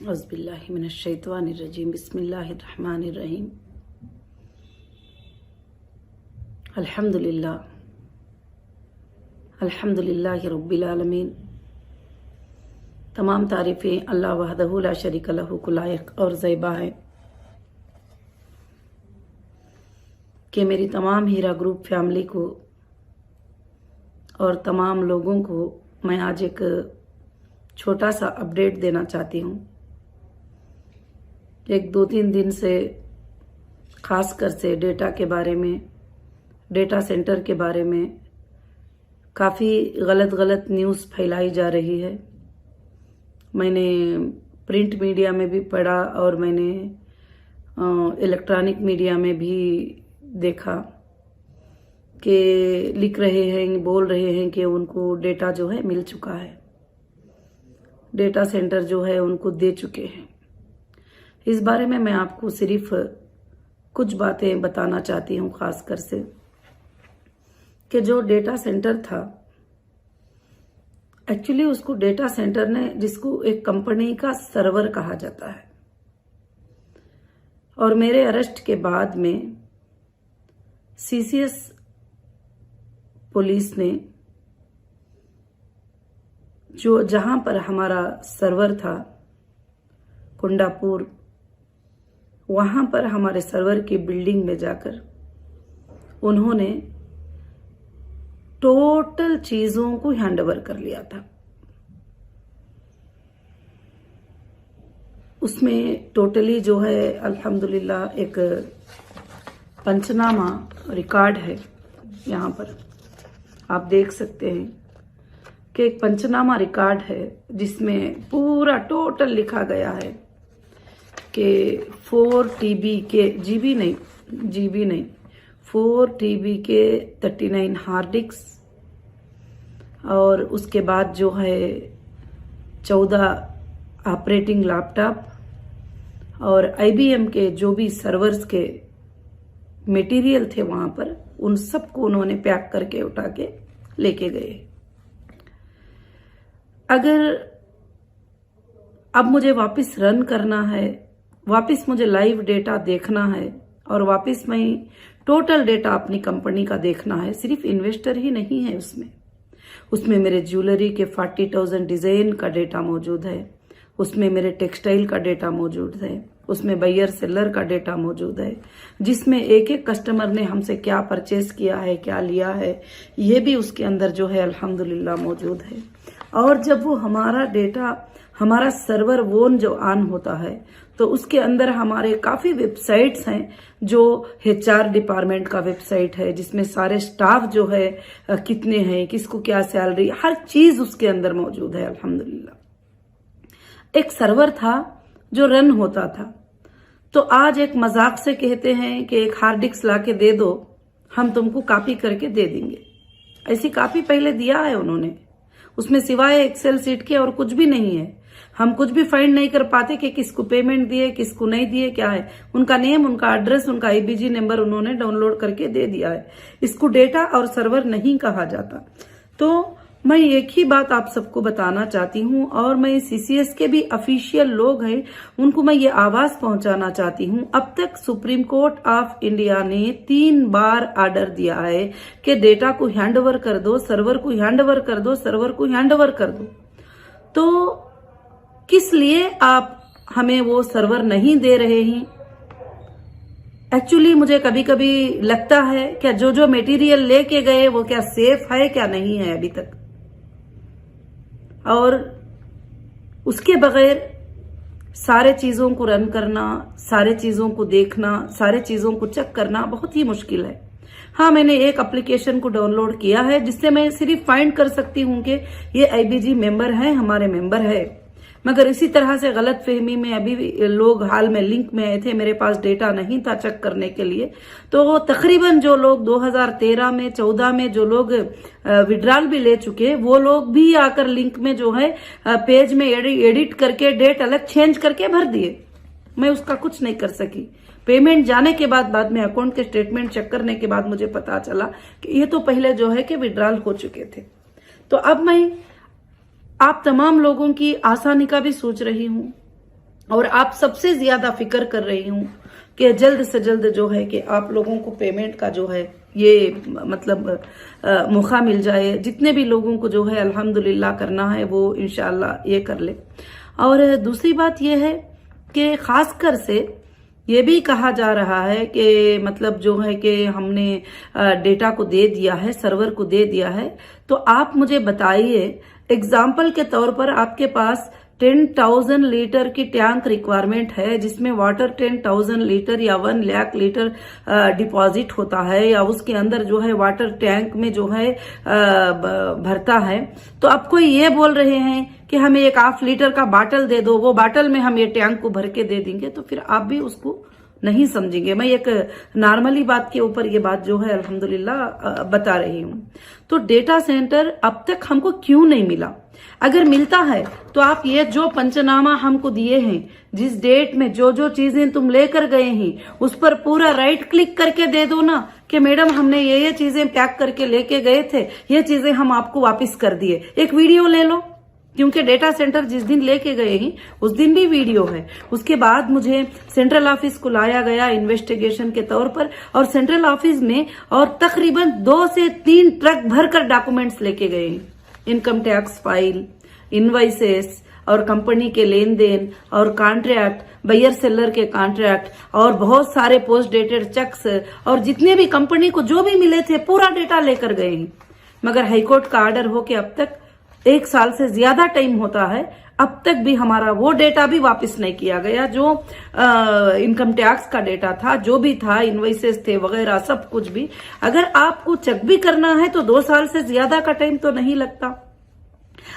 औज़ुबिल्लाहि मिनश्शैतानिर्रजीम बिस्मिल्लाहिर्रहमानिर्रहीम। अल्हम्दुलिल्लाहि रब्बिल आलमीन। तमाम तारीफ़ें अल्लाह वहदहू ला शरीक लहू को लायक और ज़ैबा है कि मेरी तमाम हीरा ग्रुप फैमिली को और तमाम लोगों को मैं आज एक छोटा सा अपडेट देना चाहती हूँ। एक 2-3 दिन से खासकर से डेटा के बारे में, डेटा सेंटर के बारे में काफ़ी गलत न्यूज़ फैलाई जा रही है। मैंने प्रिंट मीडिया में भी पढ़ा और मैंने इलेक्ट्रॉनिक मीडिया में भी देखा कि लिख रहे हैं, बोल रहे हैं कि उनको डेटा जो है मिल चुका है, डेटा सेंटर जो है उनको दे चुके हैं। इस बारे में मैं आपको सिर्फ कुछ बातें बताना चाहती हूँ, खासकर से कि जो डेटा सेंटर था, एक्चुअली उसको डेटा सेंटर ने, जिसको एक कंपनी का सर्वर कहा जाता है, और मेरे अरेस्ट के बाद में सीसीएस पुलिस ने जो जहां पर हमारा सर्वर था कुंडापुर, वहां पर हमारे सर्वर की बिल्डिंग में जाकर उन्होंने टोटल चीजों को हैंडओवर कर लिया था। उसमें टोटली जो है अल्हम्दुलिल्लाह एक पंचनामा रिकॉर्ड है। यहाँ पर आप देख सकते हैं कि एक पंचनामा रिकॉर्ड है जिसमें पूरा टोटल लिखा गया है कि 4 TB के जीबी नहीं 4 TB के 39 हार्ड डिस्क और उसके बाद जो है 14 ऑपरेटिंग लैपटॉप और IBM के जो भी सर्वर्स के मटेरियल थे वहां पर, उन सबको उन्होंने पैक करके उठा के लेके गए। अगर अब मुझे वापस रन करना है, वापस मुझे लाइव डेटा देखना है और वापस मैं टोटल डेटा अपनी कंपनी का देखना है, सिर्फ इन्वेस्टर ही नहीं है उसमें मेरे ज्वेलरी के 40,000 डिजाइन का डेटा मौजूद है, उसमें मेरे टेक्सटाइल का डेटा मौजूद है, उसमें बायर सेलर का डेटा मौजूद है, जिसमें एक एक कस्टमर ने हमसे क्या परचेस किया है, क्या लिया है, ये भी उसके अंदर जो है अल्हम्दुलिल्लाह मौजूद है। और जब वो हमारा डेटा, हमारा सर्वर वोन जो ऑन होता है, तो उसके अंदर हमारे काफी वेबसाइट्स हैं, जो HR डिपार्टमेंट का वेबसाइट है जिसमें सारे स्टाफ जो है कितने हैं, किसको क्या सैलरी, हर चीज उसके अंदर मौजूद है अल्हम्दुलिल्लाह। एक सर्वर था जो रन होता था, तो आज एक मजाक से कहते हैं कि एक हार्ड डिस्क लाके दे दो, हम तुमको कॉपी करके दे देंगे। ऐसी कॉपी पहले दिया है उन्होंने, उसमें सिवाय एक्सेल सीट के और कुछ भी नहीं है। हम कुछ भी फाइंड नहीं कर पाते कि किसको पेमेंट दिए, किसको नहीं दिए, क्या है उनका नेम, उनका एड्रेस, उनका IBG नंबर उन्होंने डाउनलोड करके दे दिया है। इसको डेटा और सर्वर नहीं कहा जाता। तो मैं एक ही बात आप सबको बताना चाहती हूँ, और मैं CCS के भी ऑफिशियल लोग हैं उनको मैं ये आवाज पहुंचाना चाहती हूँ। अब तक सुप्रीम कोर्ट ऑफ इंडिया ने 3 बार ऑर्डर दिया है कि डेटा को हैंडओवर कर दो, सर्वर को हैंडओवर कर दो, सर्वर को हैंडओवर कर दो। तो किस लिए आप हमें वो सर्वर नहीं दे रहे हैं? एक्चुअली मुझे कभी कभी लगता है क्या जो मटेरियल लेके गए वो क्या सेफ है, क्या नहीं है अभी तक, और उसके बगैर सारे चीजों को रन करना, सारे चीजों को देखना, सारे चीजों को चेक करना बहुत ही मुश्किल है। हाँ, मैंने एक एप्लीकेशन को डाउनलोड किया है जिससे मैं सिर्फ फाइंड कर सकती हूँ कि ये IBG मेंबर है, हमारे मेंबर है। मगर इसी तरह से गलत फहमी में अभी भी लोग हाल में लिंक में आए थे, मेरे पास डेटा नहीं था चेक करने के लिए। तो तकरीबन जो लोग 2013 में 14 में जो लोग विड्रॉल भी ले चुके, वो लोग भी आकर लिंक में जो है पेज में एडिट करके डेट अलग चेंज करके भर दिए। मैं उसका कुछ नहीं कर सकी। पेमेंट जाने के बाद में अकाउंट के स्टेटमेंट चेक करने के बाद मुझे पता चला कि ये तो पहले जो है कि विड्रॉल हो चुके थे। तो अब मैं आप तमाम लोगों की आसानी का भी सोच रही हूं और आप सबसे ज्यादा फिक्र कर रही हूँ कि जल्द से जल्द जो है कि आप लोगों को पेमेंट का जो है ये मतलब मौका मिल जाए। जितने भी लोगों को जो है अल्हम्दुलिल्लाह करना है वो इंशाअल्लाह ये कर ले। और दूसरी बात ये है कि खासकर से ये भी कहा जा रहा है कि मतलब जो है कि हमने डेटा को दे दिया है, सर्वर को दे दिया है। तो आप मुझे बताइए, एग्जाम्पल के तौर पर आपके पास 10,000 लीटर की टैंक रिक्वायरमेंट है, जिसमें वाटर 10,000 लीटर या 1 लाख लीटर डिपॉजिट होता है, या उसके अंदर जो है वाटर टैंक में जो है भरता है। तो आप कोई ये बोल रहे हैं कि हमें एक ½ लीटर का बाटल दे दो, वो बाटल में हम ये टैंक को भर के दे देंगे, तो फिर आप भी उसको नहीं समझेंगे। मैं एक नॉर्मली बात के ऊपर ये बात जो है अल्हम्दुलिल्लाह बता रही हूँ। तो डेटा सेंटर अब तक हमको क्यों नहीं मिला? अगर मिलता है तो आप ये जो पंचनामा हमको दिए हैं, जिस डेट में जो जो चीजें तुम लेकर गए हैं, उस पर पूरा राइट क्लिक करके दे दो ना कि मैडम हमने ये चीजें पैक करके लेके गए थे, ये चीजें हम आपको वापस कर दिए। एक वीडियो ले लो, क्योंकि डेटा सेंटर जिस दिन लेके गए हैं उस दिन भी वीडियो है। उसके बाद मुझे सेंट्रल ऑफिस को लाया गया इन्वेस्टिगेशन के तौर पर, और सेंट्रल ऑफिस में और तकरीबन 2 से 3 ट्रक भरकर डॉक्यूमेंट्स लेके गए हैं। इनकम टैक्स फाइल, इनवाइसेस और कंपनी के लेन देन और कॉन्ट्रैक्ट, बायर सेलर के कॉन्ट्रैक्ट और बहुत सारे पोस्ट डेटेड चेक्स और जितने भी कंपनी को जो भी मिले थे पूरा डेटा लेकर गए हैं। मगर हाईकोर्ट का ऑर्डर हो के अब तक 1 साल से ज्यादा टाइम होता है, अब तक भी हमारा वो डेटा भी वापस नहीं किया गया जो इनकम टैक्स का डेटा था, जो भी था, इनवॉइसेस थे वगैरह सब कुछ भी। अगर आपको चेक भी करना है तो 2 साल से ज्यादा का टाइम तो नहीं लगता।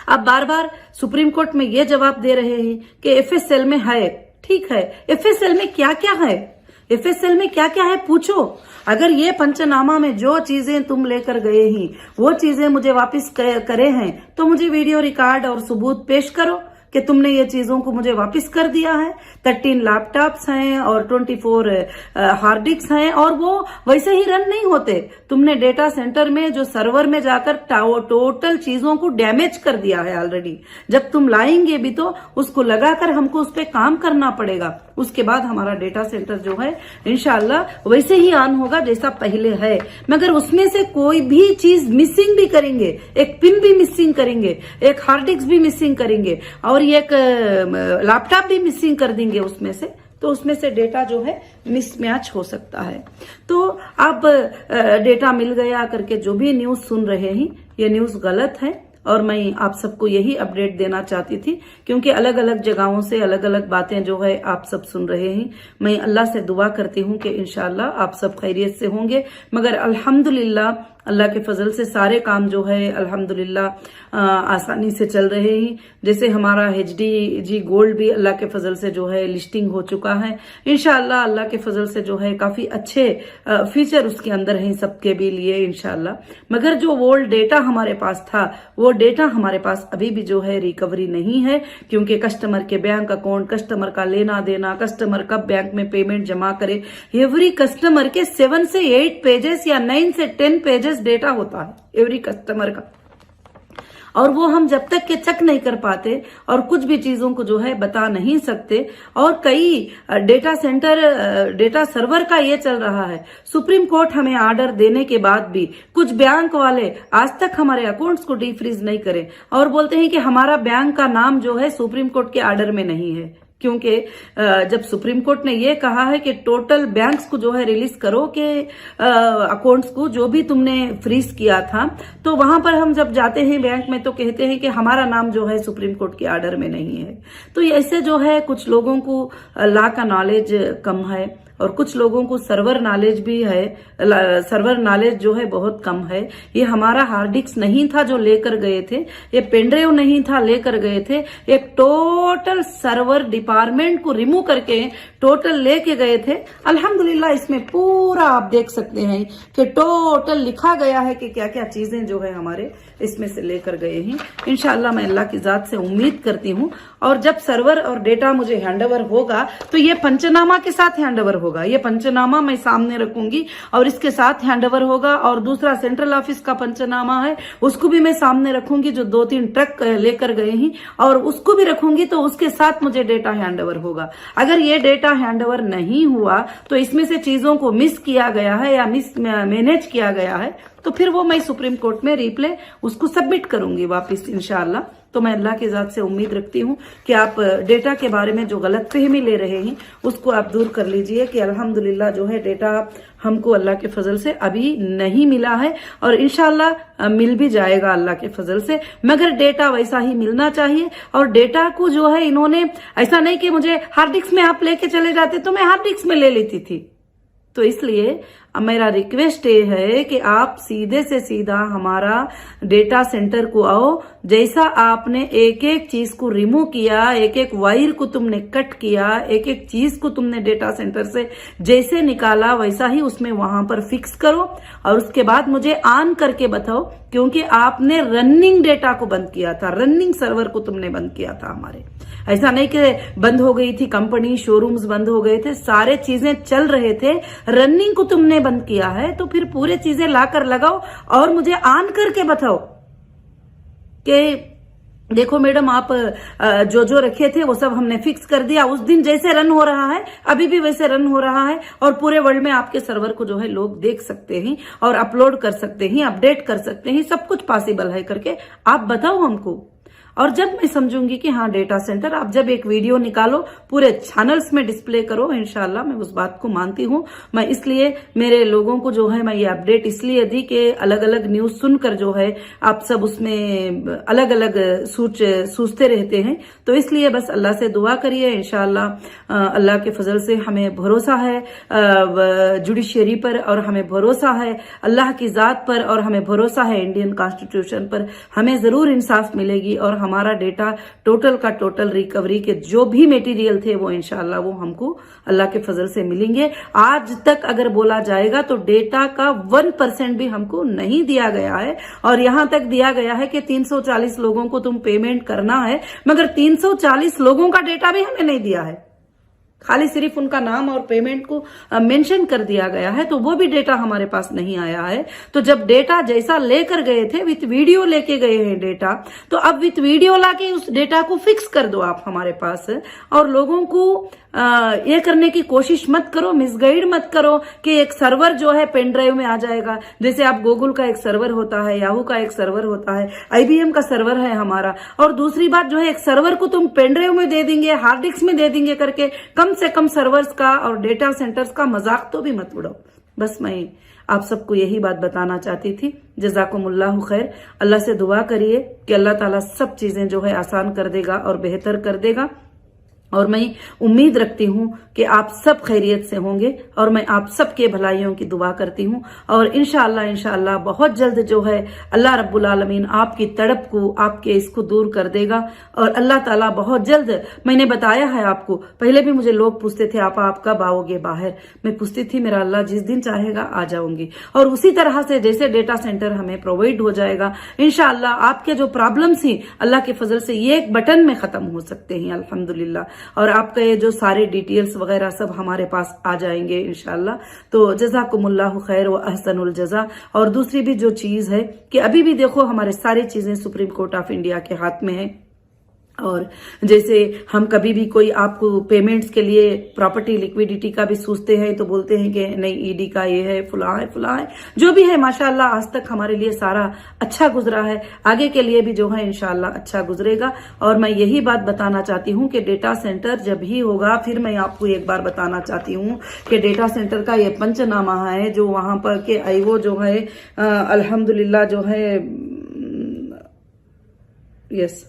आप बार बार सुप्रीम कोर्ट में ये जवाब दे रहे हैं कि एफएसएल में है। ठीक है, एफएसएल में क्या क्या है, एफएसएल में क्या क्या है पूछो। अगर ये पंचनामा में जो चीजें तुम लेकर गए ही वो चीजें मुझे वापस करे हैं तो मुझे वीडियो रिकॉर्ड और सबूत पेश करो कि तुमने ये चीजों को मुझे वापस कर दिया है। 13 लैपटॉप्स हैं और 24 हार्ड डिस्क हैं, और वो वैसे ही रन नहीं होते। तुमने डेटा सेंटर में जो सर्वर में जाकर टोटल चीजों को डैमेज कर दिया है ऑलरेडी। जब तुम लाएंगे भी तो उसको लगाकर हमको उस पर काम करना पड़ेगा। उसके बाद हमारा डेटा सेंटर जो है इंशाल्लाह वैसे ही ऑन होगा जैसा पहले है। मगर उसमें से कोई भी चीज मिसिंग भी करेंगे, एक पिन भी मिसिंग करेंगे, एक हार्ड डिस्क भी मिसिंग करेंगे और एक लैपटॉप भी मिसिंग कर देंगे उसमें से, तो उसमें से डेटा जो है मिसमैच हो सकता है। तो अब डेटा मिल गया करके जो भी न्यूज सुन रहे हैं ये न्यूज गलत है, और मैं आप सबको यही अपडेट देना चाहती थी, क्योंकि अलग अलग जगहों से अलग अलग बातें जो है आप सब सुन रहे हैं। मैं अल्लाह से दुआ करती हूँ कि इंशाल्लाह आप सब खैरियत से होंगे। मगर अल्हम्दुलिल्लाह अल्लाह के फजल से सारे काम जो है अल्हम्दुलिल्लाह आसानी से चल रहे हैं। जैसे हमारा HDG गोल्ड भी अल्लाह के फजल से जो है लिस्टिंग हो चुका है। इंशाल्लाह अल्लाह के फजल से जो है काफी अच्छे फीचर उसके अंदर हैं सबके भी लिए इंशाल्लाह। मगर जो ओल्ड डेटा हमारे पास था वो डेटा हमारे पास अभी भी जो है रिकवरी नहीं है, क्योंकि कस्टमर के बैंक अकाउंट, कस्टमर का लेना देना, कस्टमर कब बैंक में पेमेंट जमा करे, एवरी कस्टमर के 7 से 8 पेजेस या 9 से 10 पेजेस डेटा होता है एवरी कस्टमर का, और वो हम जब तक के चेक नहीं कर पाते और कुछ भी चीजों को जो है बता नहीं सकते। और कई डेटा सेंटर डेटा सर्वर का ये चल रहा है, सुप्रीम कोर्ट हमें ऑर्डर देने के बाद भी कुछ बैंक वाले आज तक हमारे अकाउंट्स को डीफ्रीज नहीं करे और बोलते हैं कि हमारा बैंक का नाम जो है सुप्रीम कोर्ट के ऑर्डर में नहीं है। क्योंकि जब सुप्रीम कोर्ट ने ये कहा है कि टोटल बैंक्स को जो है रिलीज करो के अकाउंट्स को जो भी तुमने फ्रीज किया था, तो वहां पर हम जब जाते हैं बैंक में तो कहते हैं कि हमारा नाम जो है सुप्रीम कोर्ट के ऑर्डर में नहीं है। तो ऐसे जो है कुछ लोगों को लॉ का नॉलेज कम है और कुछ लोगों को सर्वर नॉलेज भी है, सर्वर नॉलेज जो है बहुत कम है। ये हमारा हार्ड डिस्क नहीं था जो लेकर गए थे, ये पेनड्राइव नहीं था लेकर गए थे, एक टोटल सर्वर डिपार्टमेंट को रिमूव करके टोटल लेके गए थे। अल्हम्दुलिल्लाह इसमें पूरा आप देख सकते हैं कि टोटल लिखा गया है कि क्या क्या चीजें जो है हमारे इसमें से लेकर गए हैं। इंशाअल्लाह मैं अल्लाह की जात से उम्मीद करती हूँ, और जब सर्वर और डेटा मुझे हैंडओवर होगा तो ये पंचनामा के साथ हैंडओवर होगा। होगा। ये पंचनामा मैं सामने रखूंगी और इसके साथ हैंडओवर होगा। और दूसरा सेंट्रल ऑफिस का पंचनामा है, उसको भी मैं सामने रखूंगी, जो 2-3 ट्रक लेकर गए हैं, और उसको भी रखूंगी। तो उसके साथ मुझे डेटा हैंडओवर होगा। अगर ये डेटा हैंडओवर नहीं हुआ तो इसमें से चीजों को मिस किया गया है या मिस मैनेज किया गया है, तो फिर वो मैं सुप्रीम कोर्ट में रिप्ले उसको सबमिट करूंगी वापस इंशाअल्लाह। तो मैं अल्लाह की जात से उम्मीद रखती हूँ कि आप डेटा के बारे में जो गलतफहमी ले रहे हैं उसको आप दूर कर लीजिए कि अल्हम्दुलिल्लाह जो है डेटा हमको अल्लाह के फजल से अभी नहीं मिला है और इंशाअल्लाह मिल भी जाएगा अल्लाह के फजल से, मगर डेटा वैसा ही मिलना चाहिए। और डेटा को जो है इन्होंने ऐसा नहीं कि मुझे हार्ड डिस्क में आप लेके चले जाते तो मैं हार्ड डिस्क में ले लेती थी। तो इसलिए मेरा रिक्वेस्ट ये है कि आप सीधे से सीधा हमारा डेटा सेंटर को आओ। जैसा आपने एक एक चीज को रिमूव किया, एक एक वायर को तुमने कट किया, एक एक चीज को तुमने डेटा सेंटर से जैसे निकाला वैसा ही उसमें वहां पर फिक्स करो और उसके बाद मुझे ऑन करके बताओ, क्योंकि आपने रनिंग डेटा को बंद किया था, रनिंग सर्वर को तुमने बंद किया था हमारे। ऐसा नहीं कि बंद हो गई थी कंपनी, शोरूम्स बंद हो गए थे, सारे चीजें चल रहे थे, रनिंग को तुमने बंद किया है। तो फिर पूरे चीजें लाकर लगाओ और मुझे ऑन करके बताओ कि देखो मैडम आप जो जो रखे थे वो सब हमने फिक्स कर दिया। उस दिन जैसे रन हो रहा है अभी भी वैसे रन हो रहा है और पूरे वर्ल्ड में आपके सर्वर को जो है लोग देख सकते हैं और अपलोड कर सकते हैं, अपडेट कर सकते हैं, सब कुछ पॉसिबल है करके आप बताओ हमको। और जब मैं समझूंगी कि हाँ डेटा सेंटर, आप जब एक वीडियो निकालो पूरे चैनल्स में डिस्प्ले करो, इंशाल्लाह मैं उस बात को मानती हूँ। मैं इसलिए मेरे लोगों को जो है मैं ये अपडेट इसलिए दी कि अलग अलग न्यूज सुनकर जो है आप सब उसमें अलग अलग सोचते रहते हैं। तो इसलिए बस अल्लाह से दुआ करिए, इंशाल्लाह अल्लाह के फजल से हमें भरोसा है जुडिशरी पर और हमें भरोसा है अल्लाह की जात पर और हमें भरोसा है इंडियन कॉन्स्टिट्यूशन पर। हमें जरूर इंसाफ मिलेगी और हमारा डेटा टोटल का टोटल रिकवरी के जो भी मटेरियल थे वो इंशाल्लाह वो हमको अल्लाह के फजल से मिलेंगे। आज तक अगर बोला जाएगा तो डेटा का 1% भी हमको नहीं दिया गया है और यहां तक दिया गया है कि 340 लोगों को तुम पेमेंट करना है, मगर 340 लोगों का डेटा भी हमें नहीं दिया है, खाली सिर्फ उनका नाम और पेमेंट को मेंशन कर दिया गया है, तो वो भी डेटा हमारे पास नहीं आया है। तो जब डेटा जैसा लेकर गए थे विथ वीडियो लेके गए हैं डेटा, तो अब विथ वीडियो लाके उस डेटा को फिक्स कर दो आप हमारे पास। और लोगों को ये करने की कोशिश मत करो, मिसगाइड मत करो कि एक सर्वर जो है पेन ड्राइव में आ जाएगा। जैसे आप गूगल का एक सर्वर होता है, याहू का एक सर्वर होता है, IBM का सर्वर है हमारा, और दूसरी बात जो है एक सर्वर को तुम पेन ड्राइव में दे देंगे, हार्ड डिस्क में दे देंगे करके कम से कम सर्वर्स का और डेटा सेंटर्स का मजाक तो भी मत उड़ाओ। बस मैं आप सबको यही बात बताना चाहती थी। जज़ाकुमुल्लाहु खैर। अल्लाह से दुआ करिए कि अल्लाह ताला सब चीजें जो है आसान कर देगा और बेहतर कर देगा। और मैं उम्मीद रखती हूं कि आप सब खैरियत से होंगे और मैं आप सबके भलाइयों की दुआ करती हूं। और इंशाअल्लाह बहुत जल्द जो है अल्लाह रब्बुल आलमीन आपकी तड़प को, आपके इसको दूर कर देगा। और अल्लाह ताला बहुत जल्द, मैंने बताया है आपको, पहले भी मुझे लोग पूछते थे आप कब आओगे बाहर, मैं पूछती थी मेरा अल्लाह जिस दिन चाहेगा आ जाऊंगी। और उसी तरह से जैसे डेटा सेंटर हमें प्रोवाइड हो जाएगा इंशाअल्लाह आपके जो प्रॉब्लम्स हैं अल्लाह के फजल से ये एक बटन में खत्म हो सकते हैं अल्हम्दुलिल्लाह। और आपका ये जो सारे डिटेल्स वगैरह सब हमारे पास आ जाएंगे इंशाल्लाह। तो जज़ाकुमुल्लाहु खैर व अहसनुल जज़ा। और दूसरी भी जो चीज है कि अभी भी देखो हमारे सारी चीजें सुप्रीम कोर्ट ऑफ इंडिया के हाथ में है। और जैसे हम कभी भी कोई आपको पेमेंट्स के लिए प्रॉपर्टी लिक्विडिटी का भी सोचते हैं तो बोलते हैं कि नहीं ईडी का ये है, फुला है, जो भी है माशाल्लाह आज तक हमारे लिए सारा अच्छा गुजरा है, आगे के लिए भी जो है इंशाल्लाह अच्छा गुजरेगा। और मैं यही बात बताना चाहती हूँ कि डेटा सेंटर जब ही होगा, फिर मैं आपको एक बार बताना चाहती हूँ कि डेटा सेंटर का ये पंचनामा है जो वहां पर के आईओ जो है अल्हम्दुलिल्लाह जो है यस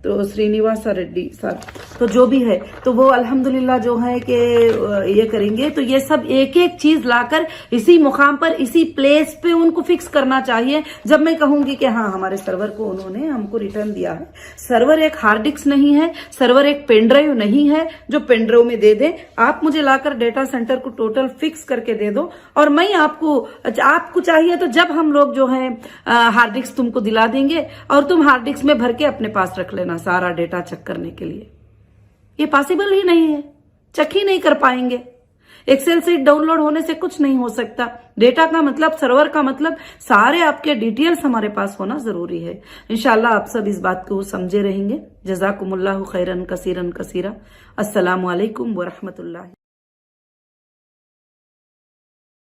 तो श्रीनिवास रेड्डी सर, तो जो भी है तो वो अल्हम्दुलिल्लाह जो है कि ये करेंगे। तो ये सब एक एक चीज लाकर इसी मुकाम पर इसी प्लेस पे उनको फिक्स करना चाहिए। जब मैं कहूंगी कि हाँ हमारे सर्वर को उन्होंने हमको रिटर्न दिया है, सर्वर एक हार्ड डिस्क नहीं है, सर्वर एक पेन ड्राइव नहीं है जो पेन ड्राइव में दे दे, आप मुझे लाकर डेटा सेंटर को टोटल फिक्स करके दे दो। और मैं आपको चाहिए तो जब हम लोग जो है हार्ड डिस्क तुमको दिला देंगे और तुम हार्ड डिस्क में भर के अपने पास रख लेना सारा डेटा चेक करने के लिए। ये पॉसिबल ही नहीं है, चेक ही नहीं कर पाएंगे। एक्सेल सीट डाउनलोड होने से कुछ नहीं हो सकता। डेटा का मतलब, सर्वर का मतलब सारे आपके डिटेल्स हमारे पास होना जरूरी है। इंशाल्लाह आप सब इस बात को समझे रहेंगे। जज़ाकुमुल्लाहु खैरन कसीरन कसीरा। अस्सलामु अलैकुम व रहमतुल्लाह।